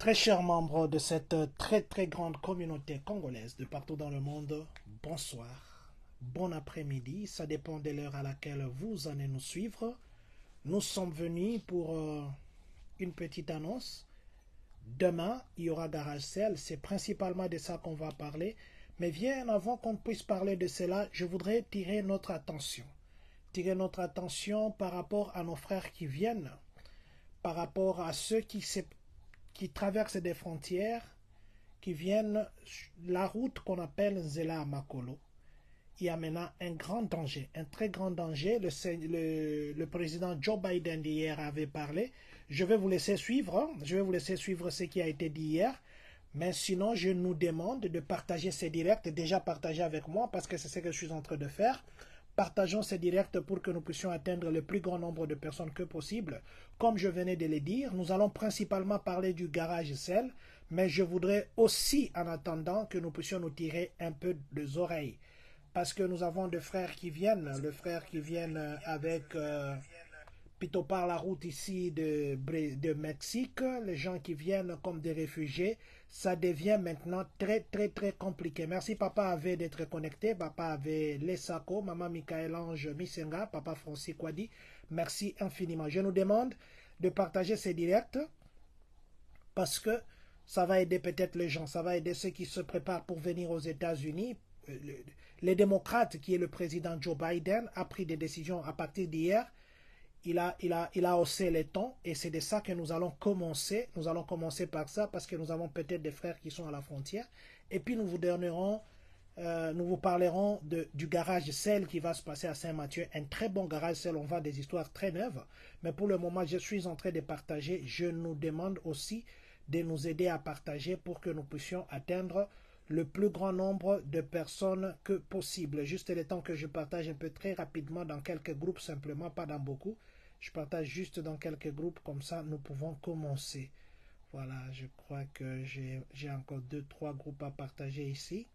Très chers membres de cette très très grande communauté congolaise de partout dans le monde, bonsoir, bon après-midi, ça dépend de l'heure à laquelle vous allez nous suivre. Nous sommes venus pour une petite annonce. Demain, il y aura Garage Sale, c'est principalement de ça qu'on va parler. Mais bien avant qu'on puisse parler de cela, je voudrais tirer notre attention. Tirer notre attention par rapport à nos frères qui viennent, par rapport à ceux qui traversent des frontières, qui viennent la route qu'on appelle Nzela Makolo. Il y a maintenant un grand danger, un très grand danger. Le président Joe Biden d'hier avait parlé. Je vais vous laisser suivre, je vais vous laisser suivre ce qui a été dit hier. Mais sinon, je nous demande de partager ces directs, déjà partagés avec moi, parce que c'est ce que je suis en train de faire. Partageons ces directs pour que nous puissions atteindre le plus grand nombre de personnes que possible. Comme je venais de le dire, nous allons principalement parler du garage sel, mais je voudrais aussi, en attendant, que nous puissions nous tirer un peu des oreilles. Parce que nous avons des frères qui viennent, le frère qui viennent avec plutôt par la route ici de Mexique, les gens qui viennent comme des réfugiés, ça devient maintenant très très très compliqué. Merci Papa avait d'être connecté, Papa avait Lesako, Maman Michael-Ange Misenga, Papa Francis Kwadi, merci infiniment. Je nous demande de partager ces directs parce que ça va aider peut-être les gens, ça va aider ceux qui se préparent pour venir aux États-Unis. Les démocrates, qui est le président Joe Biden, a pris des décisions à partir d'hier. Il a haussé les tons et c'est de ça que nous allons commencer. Nous allons commencer par ça parce que nous avons peut-être des frères qui sont à la frontière. Et puis nous vous parlerons du garage sel qui va se passer à Saint-Mathieu. Un très bon garage sel, on vend des histoires très neuves. Mais pour le moment, je suis en train de partager. Je nous demande aussi de nous aider à partager pour que nous puissions atteindre le plus grand nombre de personnes que possible. Juste le temps que je partage un peu très rapidement dans quelques groupes simplement, pas dans beaucoup. Je partage juste dans quelques groupes, comme ça nous pouvons commencer. Voilà, je crois que j'ai encore 2-3 groupes à partager ici.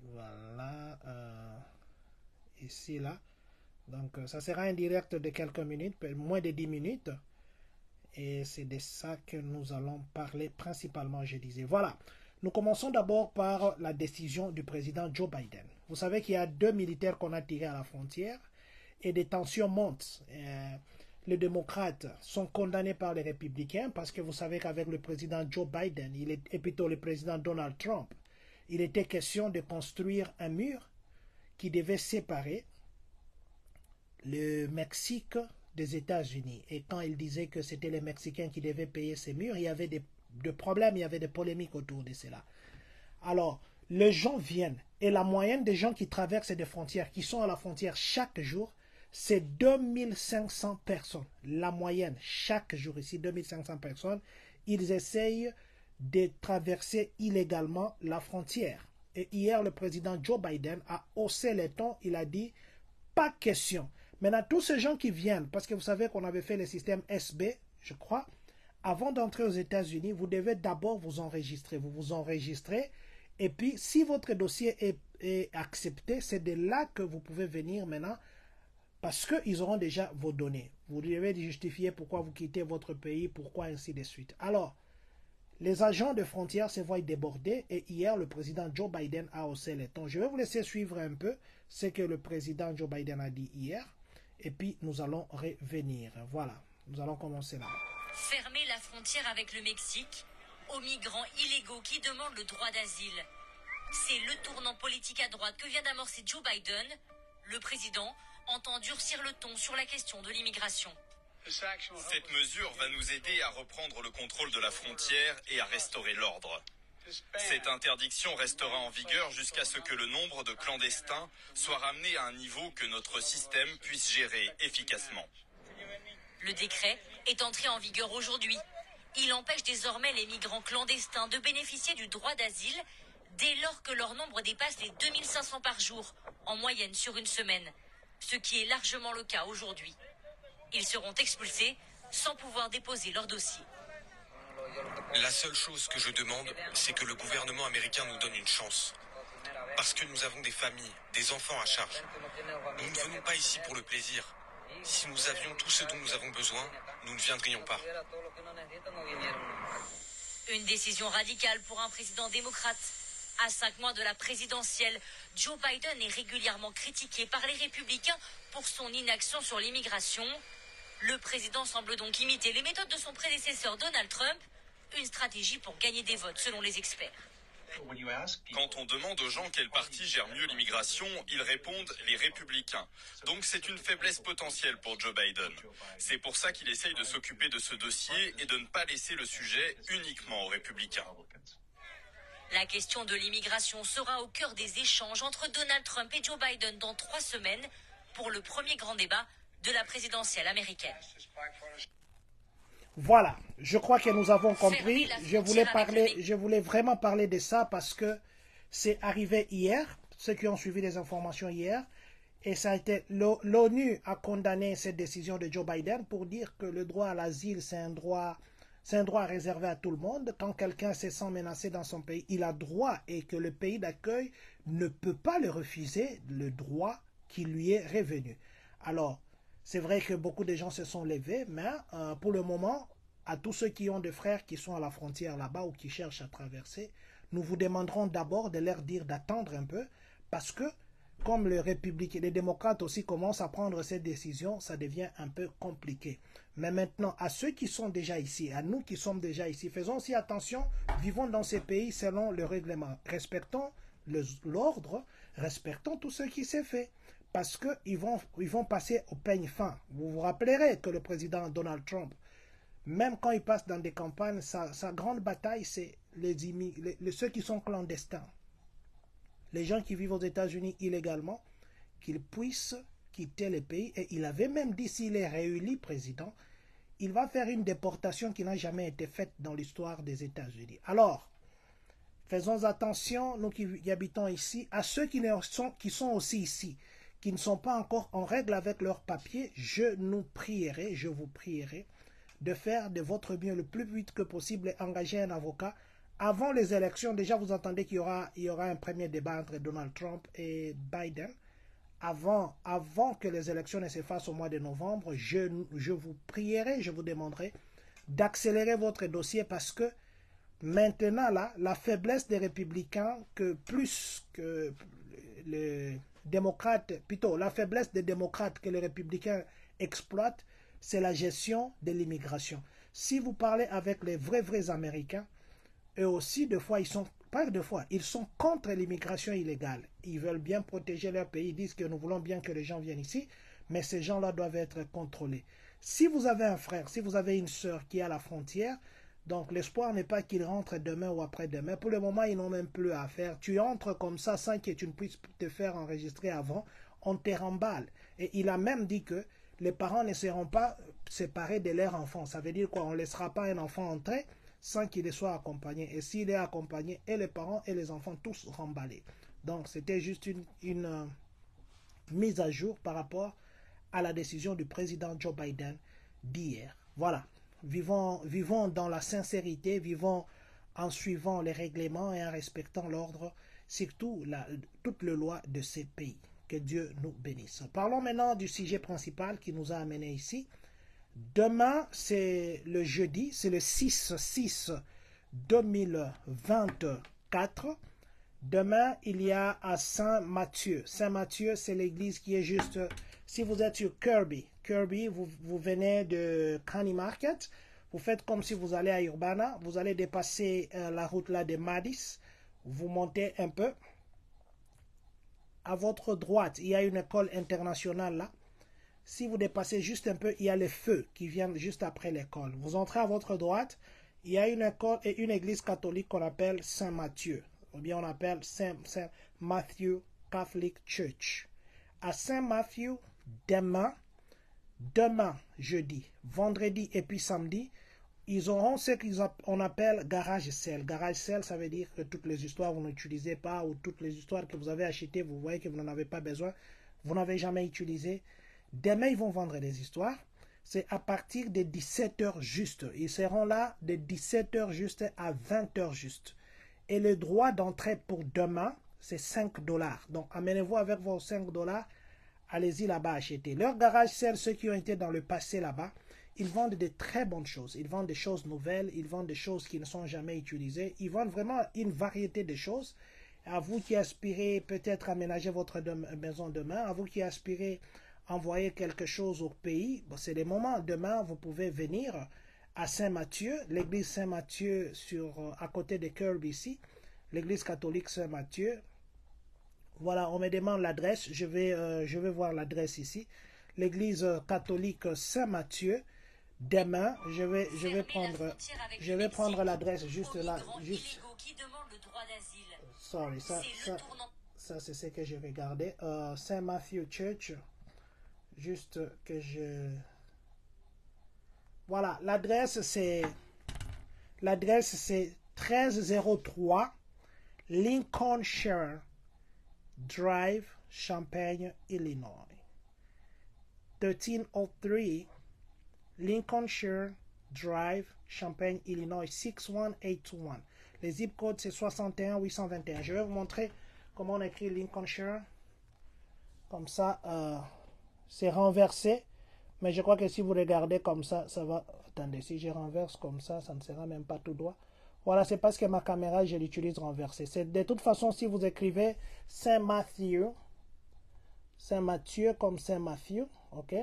Voilà, ici, là. Donc ça sera un direct de quelques minutes, moins de 10 minutes. Et c'est de ça que nous allons parler principalement, je disais. Voilà. Nous commençons d'abord par la décision du président Joe Biden. Vous savez qu'il y a 2 militaires qu'on a tirés à la frontière et des tensions montent. Les démocrates sont condamnés par les républicains parce que vous savez qu'avec le président Joe Biden et plutôt le président Donald Trump, il était question de construire un mur qui devait séparer le Mexique des États-Unis. Et quand il disait que c'était les Mexicains qui devaient payer ces murs, il y avait de problèmes, il y avait des polémiques autour de cela. Alors, les gens viennent et la moyenne des gens qui traversent des frontières, qui sont à la frontière chaque jour, c'est 2500 personnes. La moyenne, chaque jour ici, 2500 personnes, ils essayent de traverser illégalement la frontière. Et hier, le président Joe Biden a haussé les tons, il a dit, pas question. Maintenant, tous ces gens qui viennent, parce que vous savez qu'on avait fait le système SB, je crois, avant d'entrer aux États-Unis, vous devez d'abord vous enregistrer. Vous vous enregistrez et puis si votre dossier est accepté, c'est de là que vous pouvez venir maintenant parce qu'ils auront déjà vos données. Vous devez justifier pourquoi vous quittez votre pays, pourquoi ainsi de suite. Alors, les agents de frontières se voient débordés et hier, le président Joe Biden a haussé les tons. Je vais vous laisser suivre un peu ce que le président Joe Biden a dit hier et puis nous allons revenir. Voilà, nous allons commencer là. Fermer la frontière avec le Mexique aux migrants illégaux qui demandent le droit d'asile. C'est le tournant politique à droite que vient d'amorcer Joe Biden. Le président entend durcir le ton sur la question de l'immigration. Cette mesure va nous aider à reprendre le contrôle de la frontière et à restaurer l'ordre. Cette interdiction restera en vigueur jusqu'à ce que le nombre de clandestins soit ramené à un niveau que notre système puisse gérer efficacement. Le décret est entré en vigueur aujourd'hui. Il empêche désormais les migrants clandestins de bénéficier du droit d'asile dès lors que leur nombre dépasse les 2500 par jour, en moyenne sur une semaine, ce qui est largement le cas aujourd'hui. Ils seront expulsés sans pouvoir déposer leur dossier. La seule chose que je demande, c'est que le gouvernement américain nous donne une chance. Parce que nous avons des familles, des enfants à charge. Nous ne venons pas ici pour le plaisir. Si nous avions tout ce dont nous avons besoin, nous ne viendrions pas. Une décision radicale pour un président démocrate. À 5 mois de la présidentielle, Joe Biden est régulièrement critiqué par les républicains pour son inaction sur l'immigration. Le président semble donc imiter les méthodes de son prédécesseur Donald Trump, une stratégie pour gagner des votes selon les experts. Quand on demande aux gens quel parti gère mieux l'immigration, ils répondent les républicains. Donc c'est une faiblesse potentielle pour Joe Biden. C'est pour ça qu'il essaye de s'occuper de ce dossier et de ne pas laisser le sujet uniquement aux républicains. La question de l'immigration sera au cœur des échanges entre Donald Trump et Joe Biden dans 3 semaines pour le premier grand débat de la présidentielle américaine. Voilà, je crois que nous avons compris. Je voulais vraiment parler de ça parce que c'est arrivé hier, ceux qui ont suivi les informations hier, et ça a été l'ONU a condamné cette décision de Joe Biden pour dire que le droit à l'asile, c'est un droit réservé à tout le monde. Quand quelqu'un se sent menacé dans son pays, il a droit et que le pays d'accueil ne peut pas le refuser le droit qui lui est revenu. Alors, c'est vrai que beaucoup de gens se sont levés, mais pour le moment, à tous ceux qui ont des frères qui sont à la frontière là-bas ou qui cherchent à traverser, nous vous demanderons d'abord de leur dire d'attendre un peu, parce que comme les démocrates aussi commencent à prendre cette décision, ça devient un peu compliqué. Mais maintenant, à ceux qui sont déjà ici, à nous qui sommes déjà ici, faisons aussi attention, vivons dans ces pays selon le règlement. Respectons l'ordre, respectons tout ce qui s'est fait. Parce qu'ils vont passer au peigne fin. Vous vous rappellerez que le président Donald Trump, même quand il passe dans des campagnes, sa grande bataille, c'est ceux qui sont clandestins. Les gens qui vivent aux États-Unis illégalement, qu'ils puissent quitter le pays. Et il avait même dit, s'il est réélu président, il va faire une déportation qui n'a jamais été faite dans l'histoire des États-Unis. Alors, faisons attention, nous qui habitons ici, à ceux qui sont aussi ici, qui ne sont pas encore en règle avec leurs papiers, je vous prierai de faire de votre mieux le plus vite que possible et engager un avocat. Avant les élections, déjà vous entendez qu'il y aura un premier débat entre Donald Trump et Biden. Avant que les élections ne se fassent au mois de novembre, je vous prierai, je vous demanderai d'accélérer votre dossier parce que maintenant, là, la faiblesse des républicains, que plus que les démocrates, plutôt la faiblesse des démocrates que les républicains exploitent, c'est la gestion de l'immigration. Si vous parlez avec les vrais Américains, eux aussi, ils sont contre l'immigration illégale. Ils veulent bien protéger leur pays, ils disent que nous voulons bien que les gens viennent ici, mais ces gens-là doivent être contrôlés. Si vous avez un frère, si vous avez une sœur qui est à la frontière, donc l'espoir n'est pas qu'ils rentrent demain ou après-demain. Pour le moment, ils n'ont même plus à faire. Tu entres comme ça sans que tu ne puisses te faire enregistrer avant. On te remballe. Et il a même dit que les parents ne seront pas séparés de leur enfant. Ça veut dire quoi? On ne laissera pas un enfant entrer sans qu'il soit accompagné. Et s'il est accompagné, et les parents et les enfants tous remballés. Donc c'était juste une mise à jour par rapport à la décision du président Joe Biden d'hier. Voilà. Vivons dans la sincérité, vivons en suivant les règlements et en respectant l'ordre, surtout toutes les lois de ces pays. Que Dieu nous bénisse. Parlons maintenant du sujet principal qui nous a amenés ici. Demain, c'est le jeudi, c'est le 6/6/2024. Demain, il y a à Saint-Mathieu. Saint-Mathieu, c'est l'église qui est juste... Si vous êtes sur Kirby, vous venez de Canny Market, vous faites comme si vous allez à Urbana, vous allez dépasser la route là de Madis, vous montez un peu. À votre droite, il y a une école internationale là. Si vous dépassez juste un peu, il y a les feux qui viennent juste après l'école. Vous entrez à votre droite, il y a une école et une église catholique qu'on appelle Saint-Mathieu, ou bien on appelle Saint Matthew Catholic Church. À Saint-Mathieu, demain, jeudi, vendredi et puis samedi, ils auront ce qu'on appelle garage sale. Garage sale, ça veut dire que toutes les histoires vous n'utilisez pas ou toutes les histoires que vous avez achetées, vous voyez que vous n'en avez pas besoin, vous n'avez jamais utilisé. Demain, ils vont vendre des histoires. C'est à partir de 17h juste. Ils seront là de 17h juste à 20h juste. Et le droit d'entrée pour demain, c'est $5. Donc, amenez-vous avec vos $5. Allez-y là-bas acheter. Leur garage sale, ceux qui ont été dans le passé là-bas, Ils vendent de très bonnes choses. Ils vendent des choses nouvelles, ils vendent des choses qui ne sont jamais utilisées. Ils vendent vraiment une variété de choses. À vous qui aspirez peut-être aménager votre maison demain, à vous qui aspirez envoyer quelque chose au pays, bon, c'est le moment. Demain, vous pouvez venir à Saint-Mathieu, l'église Saint-Mathieu à côté de Kirby ici, l'église catholique Saint-Mathieu. Voilà, on me demande l'adresse. Je vais voir l'adresse ici. L'église catholique Saint-Mathieu. Demain, je vais prendre l'adresse juste là. Sorry, ça c'est ce que je vais garder. Saint Matthew Church. Juste que je... Voilà, l'adresse c'est 1303 Lincolnshire Drive, Champaign, Illinois. 1303 Lincolnshire Drive, Champaign, Illinois 61821. Les zip codes c'est 61821. Je vais vous montrer comment on écrit Lincolnshire. Comme ça, c'est renversé. Mais je crois que si vous regardez comme ça, ça va... Attendez, si je renverse comme ça ne sera même pas tout droit. Voilà, c'est parce que ma caméra, je l'utilise renversée. De toute façon, si vous écrivez Saint-Mathieu comme Saint-Mathieu, ok?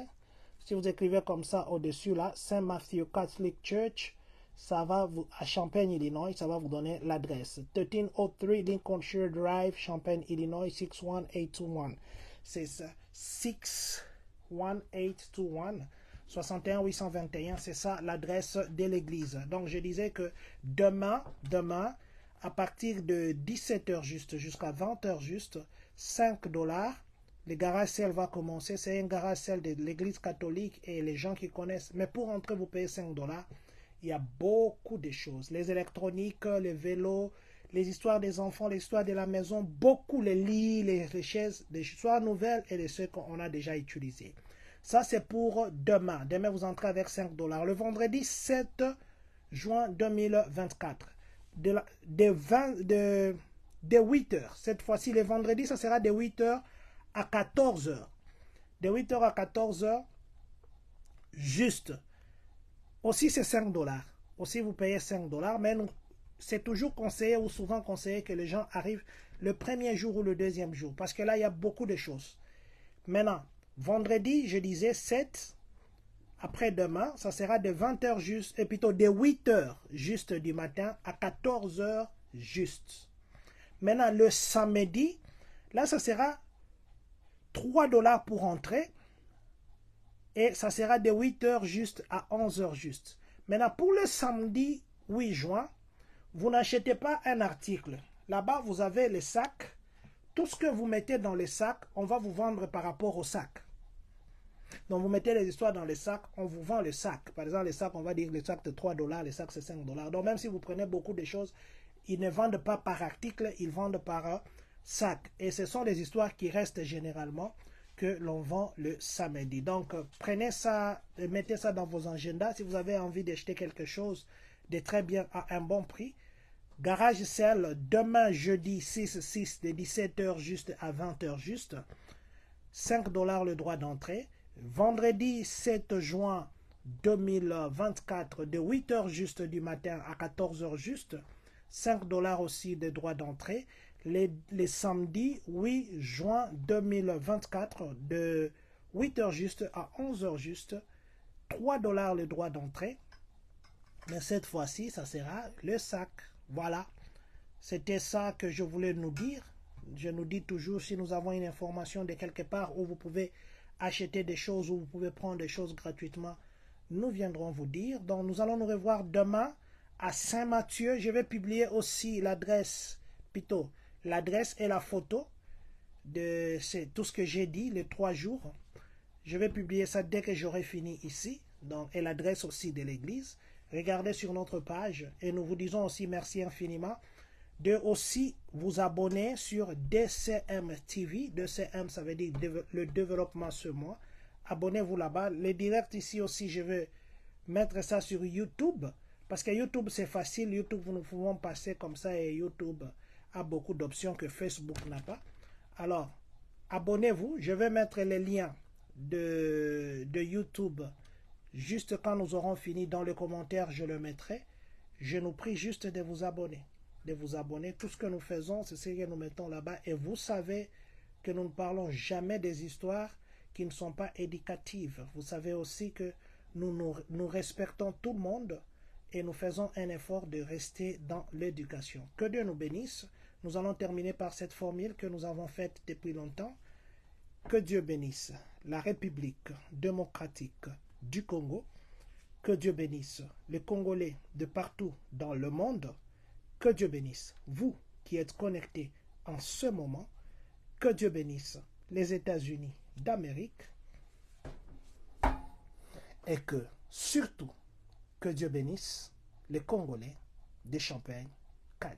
Si vous écrivez comme ça au-dessus, là, Saint-Mathieu Catholic Church, ça va vous, à Champaign, Illinois, ça va vous donner l'adresse. 1303 Lincolnshire Drive, Champaign, Illinois, 61821. C'est ça, 61821. 61821, c'est ça l'adresse de l'église. Donc je disais que demain, à partir de 17h juste jusqu'à 20h juste, $5. Le garage sale va commencer. C'est un garage sale de l'église catholique et les gens qui connaissent. Mais pour entrer, vous payez $5. Il y a beaucoup de choses. Les électroniques, les vélos, les histoires des enfants, les histoires de la maison, beaucoup les lits, les chaises, des histoires nouvelles et de ceux qu'on a déjà utilisés. Ça, c'est pour demain. Demain, vous entrez avec $5. Le vendredi 7 juin 2024. De 8h. Cette fois-ci, le vendredi, ça sera de 8h à 14h. De 8h à 14h, juste. Aussi, c'est $5. Aussi, vous payez $5. Mais c'est toujours conseillé ou souvent conseillé que les gens arrivent le premier jour ou le deuxième jour. Parce que là, il y a beaucoup de choses. Maintenant, vendredi, je disais 7, après-demain, ça sera de 20h juste, et plutôt de 8h juste du matin à 14h juste. Maintenant, le samedi, là, ça sera $3 pour entrer, et ça sera de 8h juste à 11h juste. Maintenant, pour le samedi 8 juin, vous n'achetez pas un article. Là-bas, vous avez les sacs. Tout ce que vous mettez dans les sacs, on va vous vendre par rapport au sac. Donc, vous mettez les histoires dans les sacs, on vous vend le sac. Par exemple, les sacs, on va dire les sacs de $3, les sacs c'est $5. Donc, même si vous prenez beaucoup de choses, ils ne vendent pas par article, ils vendent par sac. Et ce sont des histoires qui restent généralement que l'on vend le samedi. Donc, prenez ça, mettez ça dans vos agendas. Si vous avez envie d'acheter quelque chose de très bien à un bon prix, Garage Sale, demain jeudi 6 de 17h juste à 20h juste, $5 le droit d'entrée. Vendredi 7 juin 2024 de 8h juste du matin à 14h juste, $5 aussi de droit d'entrée. Les samedis 8 juin 2024 de 8h juste à 11h juste, $3 le droit d'entrée. Mais cette fois-ci, ça sera le sac. Voilà, c'était ça que je voulais nous dire. Je nous dis toujours, si nous avons une information de quelque part où vous pouvez acheter des choses, où vous pouvez prendre des choses gratuitement, nous viendrons vous dire. Donc, nous allons nous revoir demain à Saint-Mathieu. Je vais publier aussi l'adresse, plutôt l'adresse et la photo de tout ce que j'ai dit, les 3 jours. Je vais publier ça dès que j'aurai fini ici. Donc, et l'adresse aussi de l'église. Regardez sur notre page et nous vous disons aussi merci infiniment de aussi vous abonner sur DCM TV. DCM, ça veut dire le développement ce mois. Abonnez-vous là-bas. Les directs ici aussi, je vais mettre ça sur YouTube. Parce que YouTube, c'est facile. YouTube, nous pouvons passer comme ça et YouTube a beaucoup d'options que Facebook n'a pas. Alors, abonnez-vous. Je vais mettre les liens de YouTube Juste quand nous aurons fini, dans le commentaire, je le mettrai. Je nous prie juste de vous abonner. De vous abonner. Tout ce que nous faisons, c'est ce que nous mettons là-bas. Et vous savez que nous ne parlons jamais des histoires qui ne sont pas éducatives. Vous savez aussi que nous respectons tout le monde et nous faisons un effort de rester dans l'éducation. Que Dieu nous bénisse. Nous allons terminer par cette formule que nous avons faite depuis longtemps. Que Dieu bénisse la République démocratique du Congo. Que Dieu bénisse les Congolais de partout dans le monde. Que Dieu bénisse vous qui êtes connectés en ce moment. Que Dieu bénisse les États-Unis d'Amérique. Et que, surtout, que Dieu bénisse les Congolais de Champagne-Cagnes.